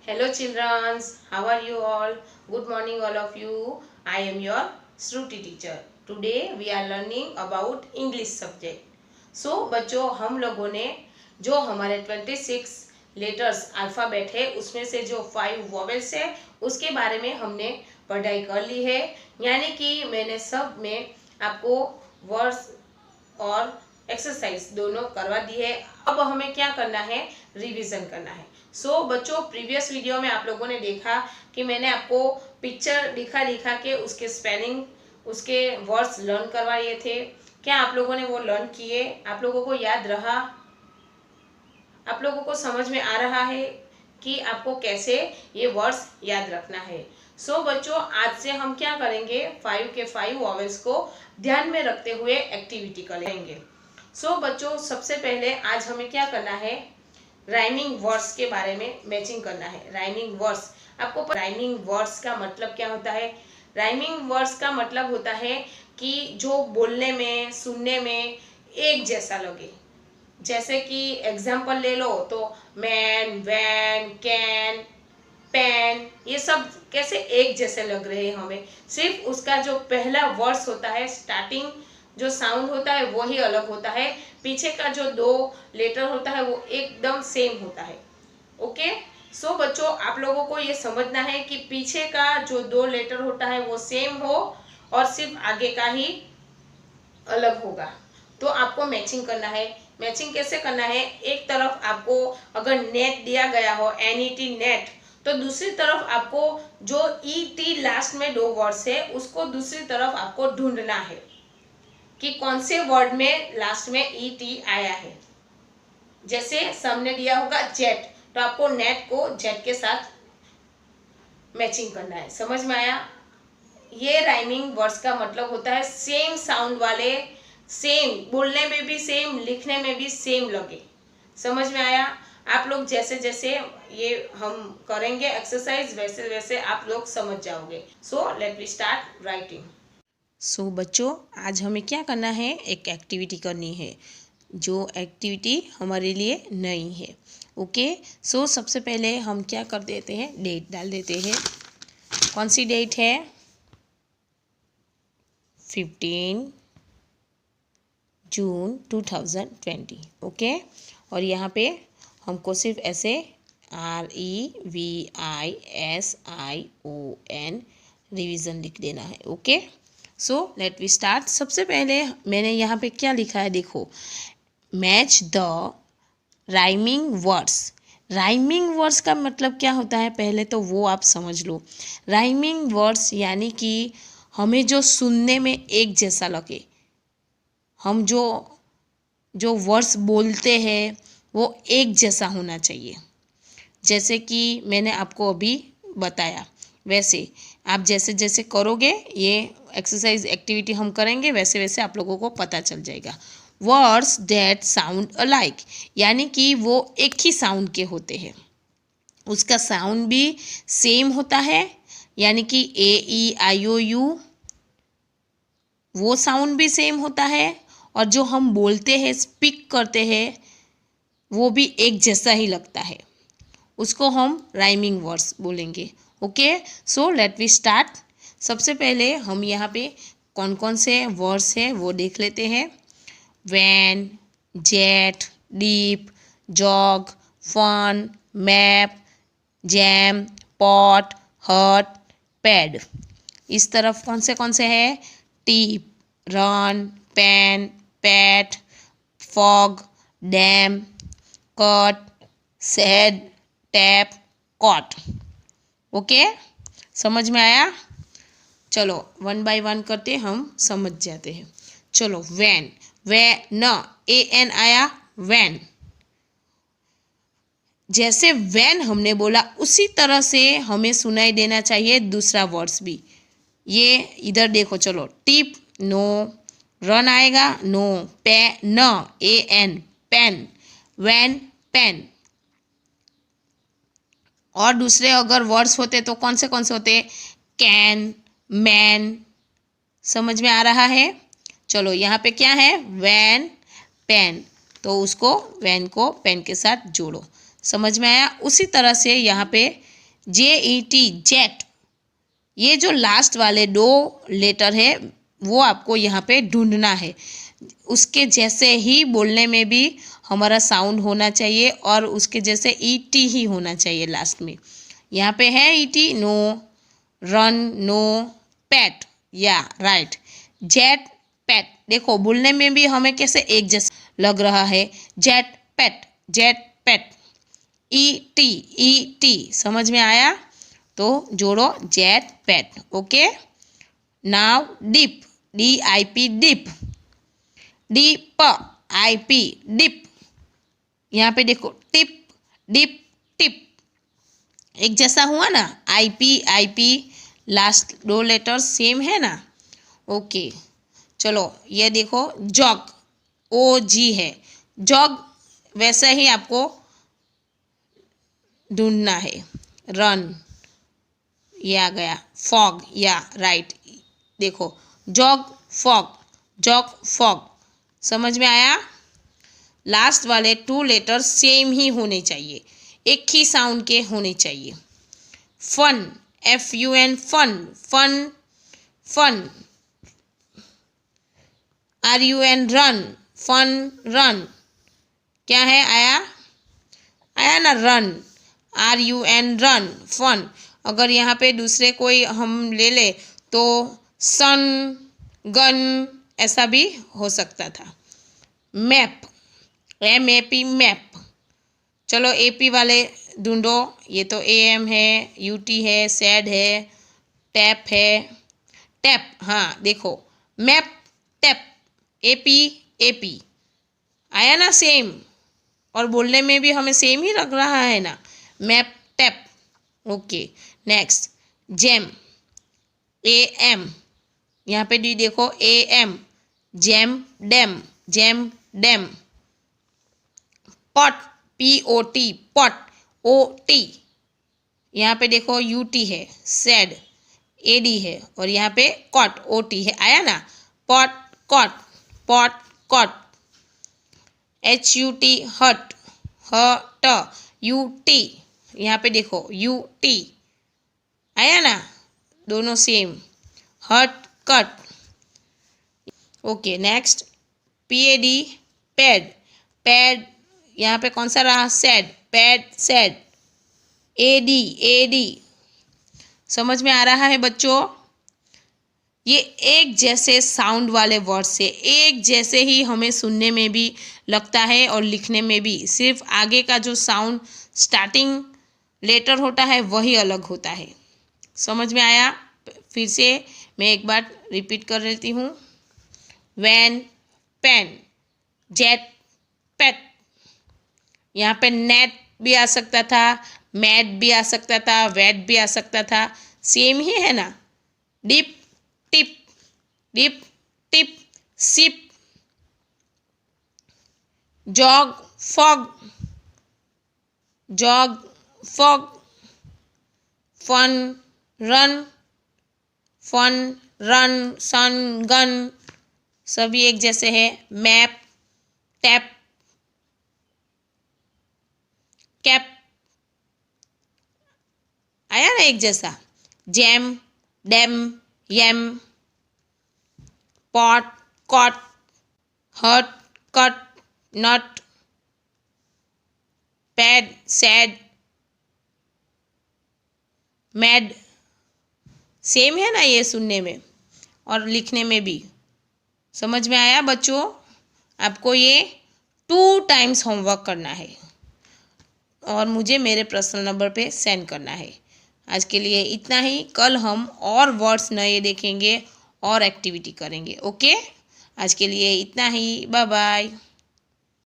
Hello children, how are you all? Good morning all of you. I am your Shruti teacher. Today we are learning about English subject. So बच्चों हम लोगों ने जो हमारे 26 letters alphabet है उसमें से जो 5 वॉवेल्स है उसके बारे में हमने पढ़ाई कर ली है। यानी कि मैंने सब में आपको वर्ड्स और एक्सरसाइज दोनों करवा दी है। अब हमें क्या करना है, रिवीजन करना है। बच्चों प्रीवियस वीडियो में आप लोगों ने देखा कि मैंने आपको पिक्चर दिखा के उसके स्पेलिंग उसके वर्ड्स लर्न करवाए थे। क्या आप लोगों ने वो लर्न किए? आप लोगों को याद रहा? आप लोगों को समझ में आ रहा है कि आपको कैसे ये वर्ड्स याद रखना है? बच्चों आज से हम क्या करेंगे, 5 के 5 वॉवेल्स को ध्यान में रखते हुए एक्टिविटी करेंगे। बच्चों सबसे पहले आज हमें क्या करना है, राइमिंग वर्ड्स के बारे में मैचिंग करना है। राइमिंग वर्ड्स आपको राइमिंग वर्ड्स का मतलब क्या होता है? राइमिंग वर्ड्स का मतलब होता है कि जो बोलने में सुनने में एक जैसा लगे। जैसे कि एग्जाम्पल ले लो तो मैन, वैन, कैन, पेन, ये सब कैसे एक जैसे लग रहे हैं हमें। सिर्फ उसका जो पहला वर्ड्स होता है, स्टार्टिंग जो साउंड होता है वही अलग होता है, पीछे का जो 2 लेटर होता है वो एकदम सेम होता है। ओके, बच्चों आप लोगों को ये समझना है कि पीछे का जो 2 लेटर होता है वो सेम हो और सिर्फ आगे का ही अलग होगा। तो आपको मैचिंग करना है। मैचिंग कैसे करना है, एक तरफ आपको अगर नेट दिया गया हो, NET नेट, तो दूसरी तरफ आपको जो ET लास्ट में 2 वर्ड्स है उसको दूसरी तरफ आपको ढूंढना है कि कौन से वर्ड में लास्ट में ET आया है। जैसे सामने दिया होगा जेट, तो आपको नेट को जेट के साथ मैचिंग करना है। समझ में आया? ये राइमिंग वर्ड्स का मतलब होता है सेम साउंड वाले, सेम बोलने में भी सेम, लिखने में भी सेम लगे। समझ में आया? आप लोग जैसे जैसे ये हम करेंगे एक्सरसाइज वैसे वैसे आप लोग समझ जाओगे। Let me start writing. बच्चों आज हमें क्या करना है, एक एक्टिविटी करनी है जो एक्टिविटी हमारे लिए नई है। ओके, सबसे पहले हम क्या कर देते हैं, डेट डाल देते हैं। कौन सी डेट है? 15 जून 2020। ओके, और यहाँ पे हमको सिर्फ ऐसे REVISION रिवीजन लिख देना है। Okay, let we start. सबसे पहले मैंने यहाँ पे क्या लिखा है, देखो, match the rhyming words. Rhyming words का मतलब क्या होता है पहले तो वो आप समझ लो। राइमिंग वर्ड्स यानी कि हमें जो सुनने में एक जैसा लगे, हम जो जो वर्ड्स बोलते हैं वो एक जैसा होना चाहिए। जैसे कि मैंने आपको अभी बताया, वैसे आप जैसे जैसे करोगे, ये एक्सरसाइज एक्टिविटी हम करेंगे वैसे वैसे आप लोगों को पता चल जाएगा। वर्ड्स दैट साउंड अलाइक, यानी कि वो एक ही साउंड के होते हैं, उसका साउंड भी सेम होता है, यानी कि AEIOU वो साउंड भी सेम होता है, और जो हम बोलते हैं, स्पीक करते हैं, वो भी एक जैसा ही लगता है। उसको हम राइमिंग वर्ड्स बोलेंगे। Okay, let we start. सबसे पहले हम यहाँ पे कौन कौन से वर्ड्स हैं वो देख लेते हैं। Van, jet, deep, jog, fun, map, jam, pot, hurt, pad. इस तरफ कौन से हैं? Tip, run, pen, pat, fog, dam, cut, said, tap, cot. Okay, समझ में आया? चलो 1 बाय 1 करते हम समझ जाते हैं। चलो, वैन, वैन, AN आया, वैन। जैसे वैन हमने बोला उसी तरह से हमें सुनाई देना चाहिए दूसरा वर्ड्स भी। ये इधर देखो, चलो, टिप, नो, रन आएगा, no, pen, AN, pen, van, pen. और दूसरे अगर वर्ड्स होते तो कौन से होते? Can, man. समझ में आ रहा है? चलो, यहाँ पे क्या है? वैन, पेन, तो उसको वैन को पेन के साथ जोड़ो। समझ में आया? उसी तरह से यहाँ पे JET जेट, ये जो लास्ट वाले 2 लेटर है वो आपको यहाँ पे ढूंढना है। उसके जैसे ही बोलने में भी हमारा साउंड होना चाहिए और उसके जैसे ET ही होना चाहिए लास्ट में। यहाँ पे है ET, no, run, no, pat, या राइट, जेट पैट। देखो बोलने में भी हमें कैसे एक जैसा लग रहा है, jet pat, jet pat. ET समझ में आया? तो जोड़ो jet pat. Okay, now dip, DIP dip, DIP dip. यहाँ पे देखो टिप, डिप, टिप, एक जैसा हुआ ना। IP लास्ट 2 लेटर सेम है ना। ओके चलो, ये देखो जॉग, OG है, जॉग वैसा ही आपको ढूंढना है। रन, ये आ गया, फॉग, या राइट, देखो जॉग फॉग, जॉग फॉग। समझ में आया? लास्ट वाले 2 लेटर सेम ही होने चाहिए, एक ही साउंड के होने चाहिए। Fun, FUN fun, fun, fun. RUN run, fun, run. क्या है? आया ना, रन, RUN रन, फन। अगर यहाँ पे दूसरे कोई हम ले ले तो सन, गन, ऐसा भी हो सकता था। Map, MAP map. चलो AP वाले ढूंढो। ये तो AM है, UT है, सैड है, टैप है, टैप। हाँ देखो, मैप, टैप, AP आया ना सेम, और बोलने में भी हमें सेम ही लग रहा है ना, map, tap. Okay next, gem, AM। यहाँ पे डी देखो, AM, gem, dam, gem, dam. Pot, POT, pot, OT। यहाँ पे देखो UT है, सैड, AD है, और यहाँ पे कॉट, OT है। आया ना, pot, cot, pot, cot. HUT, hut, हट, UT। यहाँ पे देखो UT। आया ना, दोनों सेम, हट, cut. Okay next, PAD, pad, pad. यहाँ पे कौन सा रहा? Sad, pad, sad. AD समझ में आ रहा है बच्चों? ये एक जैसे साउंड वाले वर्ड से एक जैसे ही हमें सुनने में भी लगता है और लिखने में भी, सिर्फ आगे का जो साउंड स्टार्टिंग लेटर होता है वही अलग होता है। समझ में आया? फिर से मैं एक बार रिपीट कर लेती हूँ। वैन, पेन, जेट, पेट। यहाँ पे नेट भी आ सकता था, मैट भी आ सकता था, वेट भी आ सकता था, सेम ही है ना। Dip, tip, dip, tip, sip, jog, fog, jog, fog, fun, run, fun, run, sun, gun. सभी एक जैसे हैं। Map, tap, cap. आया ना एक जैसा। Jam, dam, yum, pot, cot, hut, cut, nut, pad, sad, mad. Same है ना ये सुनने में और लिखने में भी। समझ में आया बच्चों? आपको ये 2 टाइम्स होमवर्क करना है और मुझे मेरे पर्सनल नंबर पे सेंड करना है। आज के लिए इतना ही। कल हम और वर्ड्स नए देखेंगे और एक्टिविटी करेंगे। ओके, आज के लिए इतना ही। Bye bye.